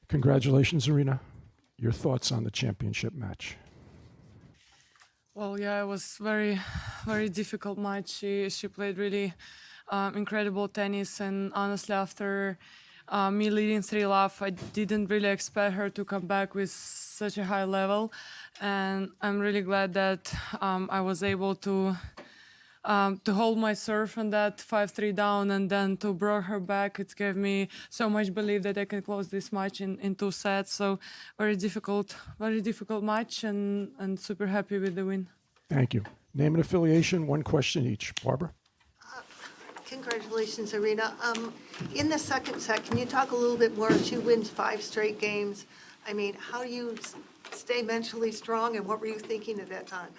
Congratulations, Aryna. Your thoughts on the championship match? Well, yeah, it was very difficult match. She played really incredible tennis, and honestly, after me leading 3-love, I didn't really expect her to come back with such a high level, and I'm really glad that I was able to hold my serve on that 5-3 down and then to bring her back. It gave me so much belief that I can close this match in 2 sets. So very difficult match, and super happy with the win. Thank you. Name and affiliation, one question each. Barbara? Congratulations, Aryna. In the second set, can you talk a little bit more? She wins 5 straight games. I mean, how do you stay mentally strong, and what were you thinking at that time?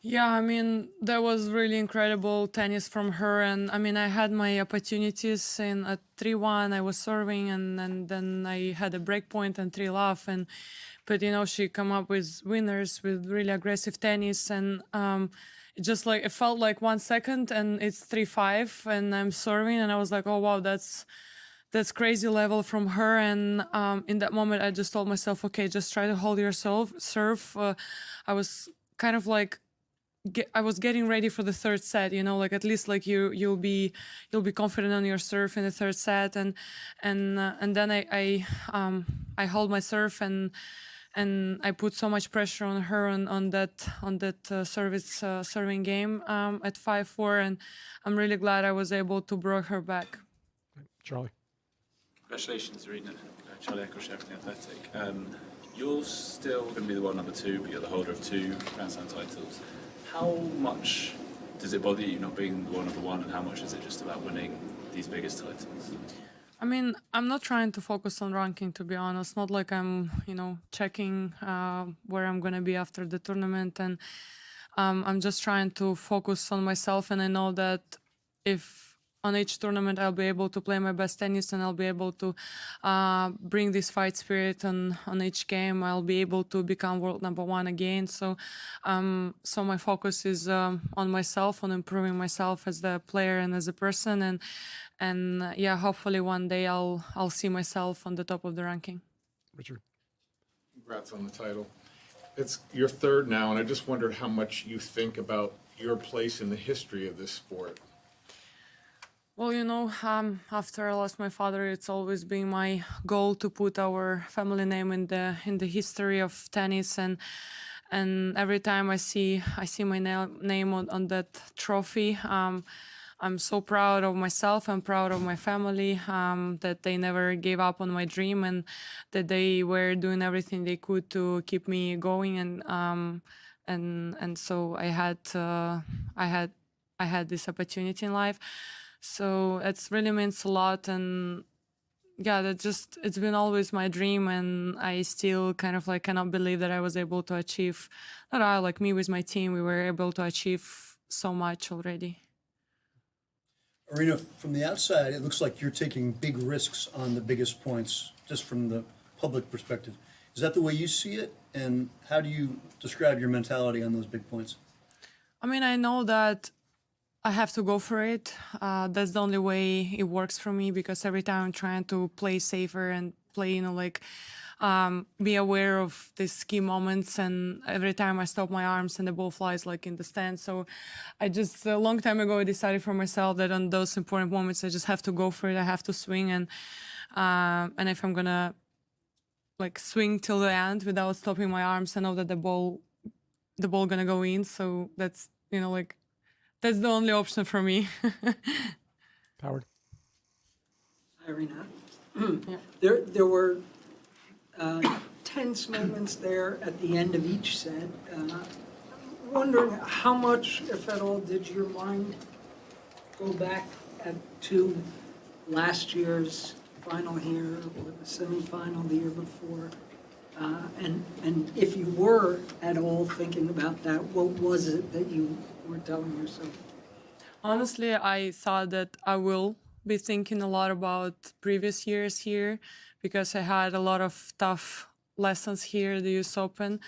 Yeah, I mean, that was really incredible tennis from her. And I mean, I had my opportunities in at 3-1, I was serving, and then I had a break point and 3-love. But, she come up with winners with really aggressive tennis. And it just like, it felt like 1 second and it's 3-5 and I'm serving. And I was like, oh, wow, that's crazy level from her. And in that moment, I just told myself, okay, just try to hold yourself, serve. I was kind of like, I was getting ready for the third set, like at least like you'll be confident on your serve in the third set, and then I hold my serve, and I put so much pressure on her on that serving game at 5-4, and I'm really glad I was able to bring her back. Charlie? Congratulations, Aryna. Charlie Eccleshare from The Athletic. You're still going to be the world number 2, but you're the holder of 2 Grand Slam titles. How much does it bother you not being the world number 1, and how much is it just about winning these biggest titles? I mean, I'm not trying to focus on ranking, to be honest. Not like I'm, checking where I'm going to be after the tournament. And I'm just trying to focus on myself. And I know that if on each tournament I'll be able to play my best tennis, and I'll be able to bring this fight spirit on each game. I'll be able to become world number 1 again. So my focus is on myself, on improving myself as the player and as a person. And yeah, hopefully one day I'll see myself on the top of the ranking. Richard? Congrats on the title. It's your third now, and I just wondered how much you think about your place in the history of this sport. Well, after I lost my father, it's always been my goal to put our family name in the history of tennis, and every time I see my name on that trophy, I'm so proud of myself. I'm proud of my family, that they never gave up on my dream, and that they were doing everything they could to keep me going. And so I had this opportunity in life. So it really means a lot. And yeah, it's been always my dream, and I still kind of like cannot believe that I was able to achieve, not I, like me with my team, we were able to achieve so much already. Aryna, from the outside, it looks like you're taking big risks on the biggest points, just from the public perspective. Is that the way you see it? And how do you describe your mentality on those big points? I mean, I know that I have to go for it. That's the only way it works for me, because every time I'm trying to play safer and play, be aware of these key moments, and every time I stop my arms and the ball flies like in the stand. So I just, a long time ago, I decided for myself that on those important moments, I just have to go for it. I have to swing, and if I'm gonna like swing till the end without stopping my arms, I know that the ball gonna go in. So that's, that's the only option for me. Howard? Aryna, there were tense moments there at the end of each set. Wondering how much, if at all, did your mind go back to last year's final here, or the semifinal the year before? And if you were at all thinking about that, what was it that you were telling yourself? Honestly, I thought that I will be thinking a lot about previous years here, because I had a lot of tough lessons here at the US Open.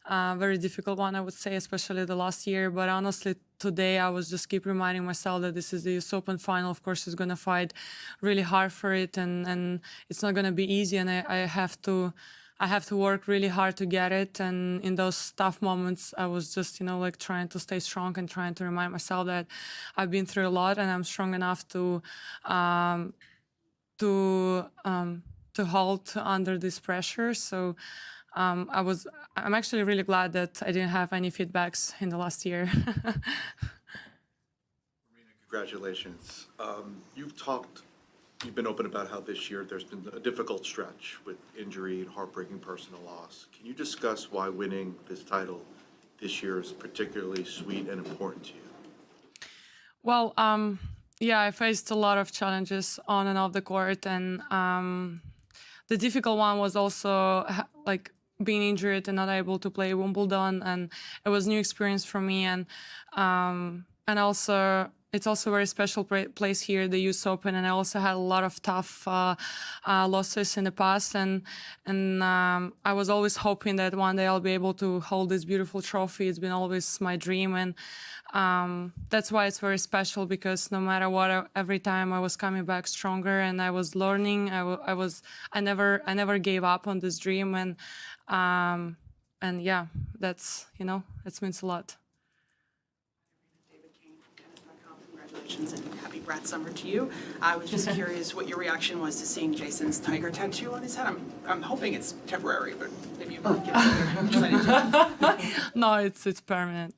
Very difficult one, I would say, especially the last year. But honestly, today I was just keep reminding myself that this is the US Open final. Of course, it's going to fight really hard for it, and it's not going to be easy. And I have to work really hard to get it. And in those tough moments, I was just, like trying to stay strong and trying to remind myself that I've been through a lot and I'm strong enough to hold under this pressure. So I'm actually really glad that I didn't have any feedbacks in the last year. Congratulations. You've been open about how this year there's been a difficult stretch with injury and heartbreaking personal loss. Can you discuss why winning this title this year is particularly sweet and important to you? Well, yeah, I faced a lot of challenges on and off the court, and the difficult one was also like being injured and not able to play Wimbledon, and it was a new experience for me, and also it's also a very special place here, the US Open, and I also had a lot of tough losses in the past, and I was always hoping that one day I'll be able to hold this beautiful trophy. It's been always my dream, and that's why it's very special, because no matter what, every time I was coming back stronger and I was learning. I never gave up on this dream, and yeah, that means a lot. Congratulations and happy Brat Summer to you. I was just curious what your reaction was to seeing Jason's tiger tattoo on his head. I'm hoping it's temporary, but maybe you can give us No, it's permanent.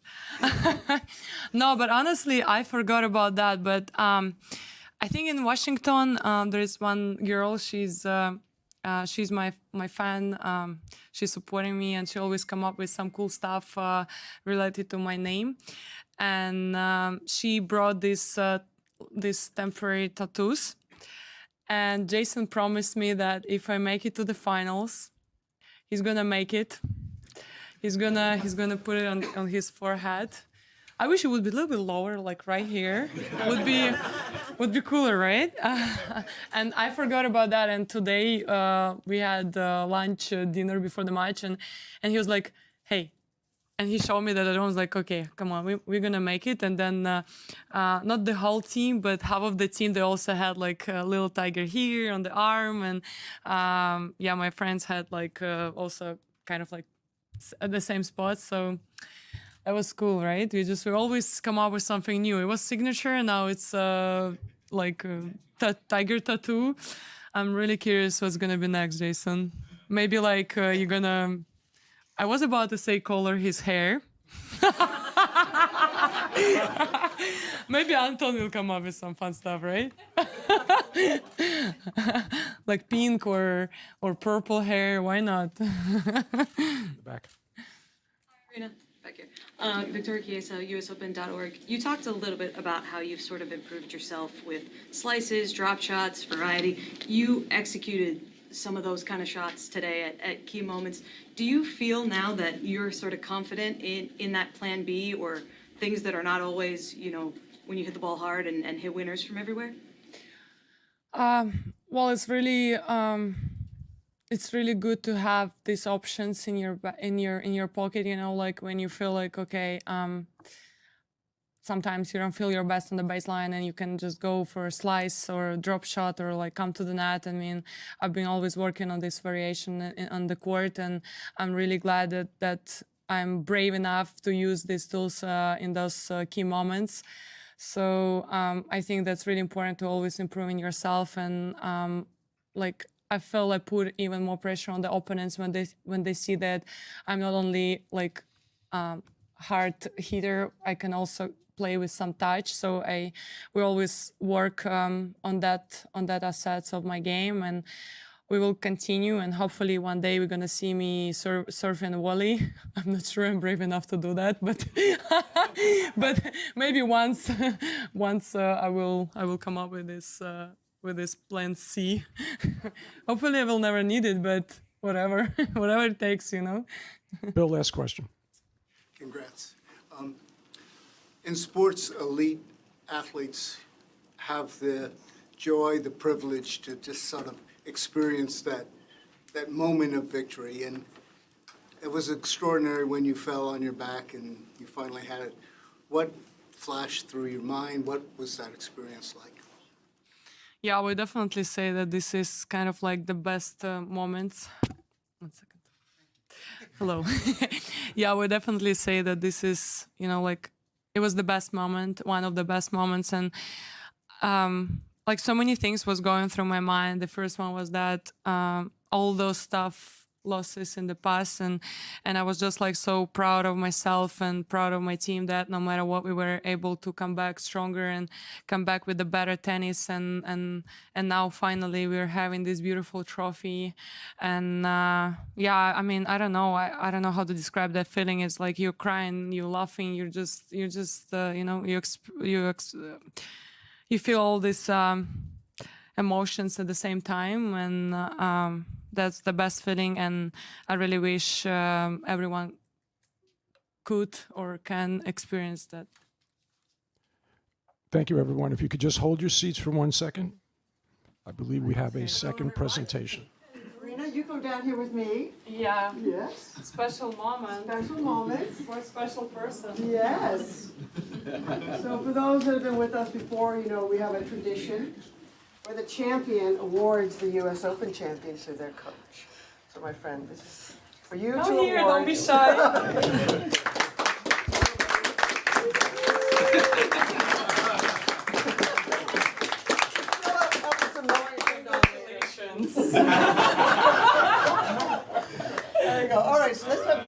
No, but honestly, I forgot about that. But I think in Washington, there is one girl. She's my fan. She's supporting me, and she always come up with some cool stuff related to my name. And she brought these temporary tattoos. And Jason promised me that if I make it to the finals, he's gonna make it. He's gonna put it on his forehead. I wish it would be a little bit lower, like right here. Would be cooler, right? And I forgot about that. And today we had lunch, dinner before the match, and he was like, "Hey." And he showed me that, and I was like, okay, come on, we're gonna make it. And then not the whole team, but half of the team, they also had like a little tiger here on the arm. And yeah, my friends had like also kind of like at the same spot. So that was cool, right? We always come up with something new. It was signature, and now it's like a tiger tattoo. I'm really curious what's gonna be next, Jason. Maybe like you're gonna... I was about to say color his hair. Maybe Anton will come up with some fun stuff, right? Like pink or purple hair, why not? Back. Aryna, back here. Victoria Chiesa, usopen.org. You talked a little bit about how you've sort of improved yourself with slices, drop shots, variety. You executed some of those kind of shots today at key moments. Do you feel now that you're sort of confident in that plan B, or things that are not always, when you hit the ball hard and hit winners from everywhere? Well, it's really good to have these options in your pocket. Like when you feel like okay, sometimes you don't feel your best on the baseline, and you can just go for a slice or a drop shot or like come to the net. I mean, I've been always working on this variation on the court, and I'm really glad that I'm brave enough to use these tools in those key moments. So I think that's really important, to always improving yourself. And like I feel I put even more pressure on the opponents when they see that I'm not only like hard hitter, I can also play with some touch. So we always work on that assets of my game, and we will continue. And hopefully one day we're gonna see me surf and volley. I'm not sure I'm brave enough to do that, but but maybe once I will come up with this plan C. Hopefully I will never need it, but whatever it takes, Bill, last question. Congrats. In sports, elite athletes have the joy, the privilege to just sort of experience that that moment of victory, and it was extraordinary when you fell on your back and you finally had it. What flashed through your mind? What was that experience like? Yeah, I would definitely say that this is kind of like the best moments. 1 second. Hello. Yeah, I would definitely say that this is, like, it was the best moment, one of the best moments. And like so many things was going through my mind. The first one was that all those tough losses in the past, and I was just like so proud of myself and proud of my team that no matter what, we were able to come back stronger and come back with the better tennis, and now finally we're having this beautiful trophy. And yeah, I mean, I don't know, I don't know how to describe that feeling. It's like you're crying, you're laughing, you're just you feel all these emotions at the same time, and that's the best feeling. And I really wish everyone could or can experience that. Thank you, everyone. If you could just hold your seats for 1 second. I believe we have a second presentation. Aryna, you go down here with me. Yeah, Yes. special moment Special moments. for a special person. Yes. So for those that have been with us before, we have a tradition where the champion awards the U.S. Open champion to their coach. So my friend, this is for you to Come here, award. don't be shy.